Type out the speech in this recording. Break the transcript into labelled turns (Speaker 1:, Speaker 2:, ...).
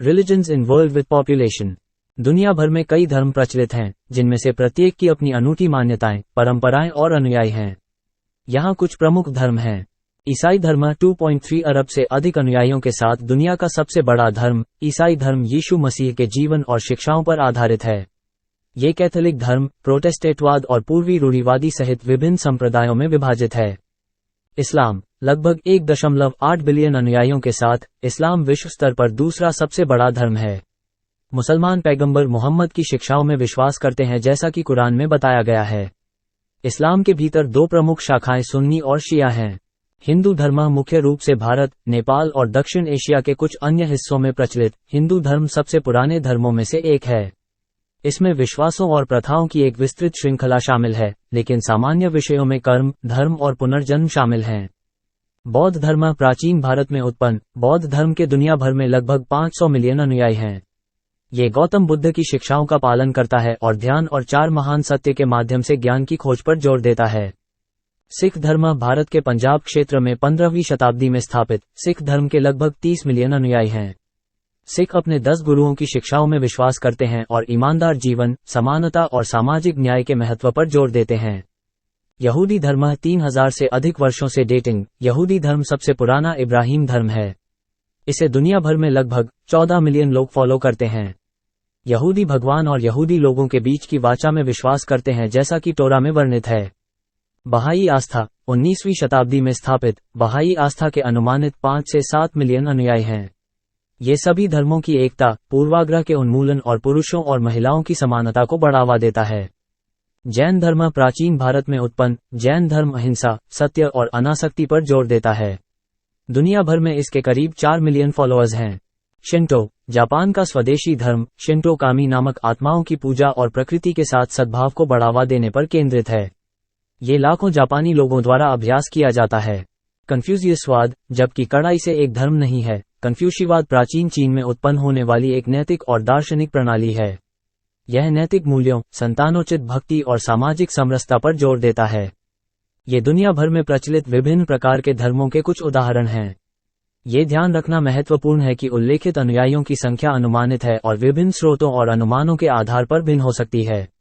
Speaker 1: Religions in world with population. दुनिया भर में कई धर्म प्रचलित हैं, जिनमें से प्रत्येक की अपनी अनूठी मान्यताएं, परंपराएं और अनुयायी हैं। यहाँ कुछ प्रमुख धर्म हैं। ईसाई धर्म 2.3 अरब से अधिक अनुयायियों के साथ दुनिया का सबसे बड़ा धर्म। ईसाई धर्म यीशु मसीह के जीवन और शिक्षाओं पर आधारित है। ये कैथोलिक धर्म, प्रोटेस्टेंटवाद और पूर्वी रूढ़िवादी सहित विभिन्न संप्रदायों में विभाजित है। इस्लाम लगभग 1.8 बिलियन अनुयायियों के साथ इस्लाम विश्व स्तर पर दूसरा सबसे बड़ा धर्म है। मुसलमान पैगंबर मोहम्मद की शिक्षाओं में विश्वास करते हैं, जैसा कि कुरान में बताया गया है। इस्लाम के भीतर दो प्रमुख शाखाएं सुन्नी और शिया हैं। हिंदू धर्म मुख्य रूप से भारत, नेपाल और दक्षिण एशिया के कुछ अन्य हिस्सों में प्रचलित हिंदू धर्म सबसे पुराने धर्मों में से एक है। इसमें विश्वासों और प्रथाओं की एक विस्तृत श्रृंखला शामिल है, लेकिन सामान्य विषयों में कर्म, धर्म और पुनर्जन्म शामिल हैं। बौद्ध धर्म प्राचीन भारत में उत्पन्न बौद्ध धर्म के दुनिया भर में लगभग 500 मिलियन अनुयायी हैं। ये गौतम बुद्ध की शिक्षाओं का पालन करता है और ध्यान और 4 महान सत्य के माध्यम से ज्ञान की खोज पर जोर देता है। सिख धर्म भारत के पंजाब क्षेत्र में 15वीं शताब्दी में स्थापित सिख धर्म के लगभग 30 मिलियन अनुयायी हैं। सिख अपने 10 गुरुओं की शिक्षाओं में विश्वास करते हैं और ईमानदार जीवन, समानता और सामाजिक न्याय के महत्व पर जोर देते हैं। यहूदी धर्म 3000 से अधिक वर्षों से डेटिंग यहूदी धर्म सबसे पुराना इब्राहिम धर्म है। इसे दुनिया भर में लगभग 14 मिलियन लोग फॉलो करते हैं। यहूदी भगवान और यहूदी लोगों के बीच की वाचा में विश्वास करते हैं, जैसा कि टोरा में वर्णित है। बहाई आस्था 19वीं शताब्दी में स्थापित बहाई आस्था के अनुमानित 5 से 7 मिलियन अनुयायी हैं। ये सभी धर्मों की एकता, पूर्वाग्रह के उन्मूलन और पुरुषों और महिलाओं की समानता को बढ़ावा देता है। जैन धर्म प्राचीन भारत में उत्पन्न जैन धर्म अहिंसा, सत्य और अनासक्ति पर जोर देता है। दुनिया भर में इसके करीब 4 मिलियन फॉलोअर्स हैं। शिंटो जापान का स्वदेशी धर्म शिंटो कामी नामक आत्माओं की पूजा और प्रकृति के साथ सद्भाव को बढ़ावा देने पर केंद्रित है। ये लाखों जापानी लोगों द्वारा अभ्यास किया जाता है। कन्फ्यूशियसवाद, जबकि कड़ाई से एक धर्म नहीं है, कन्फ्यूशियवाद प्राचीन चीन में उत्पन्न होने वाली एक नैतिक और दार्शनिक प्रणाली है। यह नैतिक मूल्यों, संतानोचित भक्ति और सामाजिक समरसता पर जोर देता है। ये दुनिया भर में प्रचलित विभिन्न प्रकार के धर्मों के कुछ उदाहरण हैं। ये ध्यान रखना महत्वपूर्ण है कि उल्लेखित अनुयायियों की संख्या अनुमानित है और विभिन्न स्रोतों और अनुमानों के आधार पर भिन्न हो सकती है।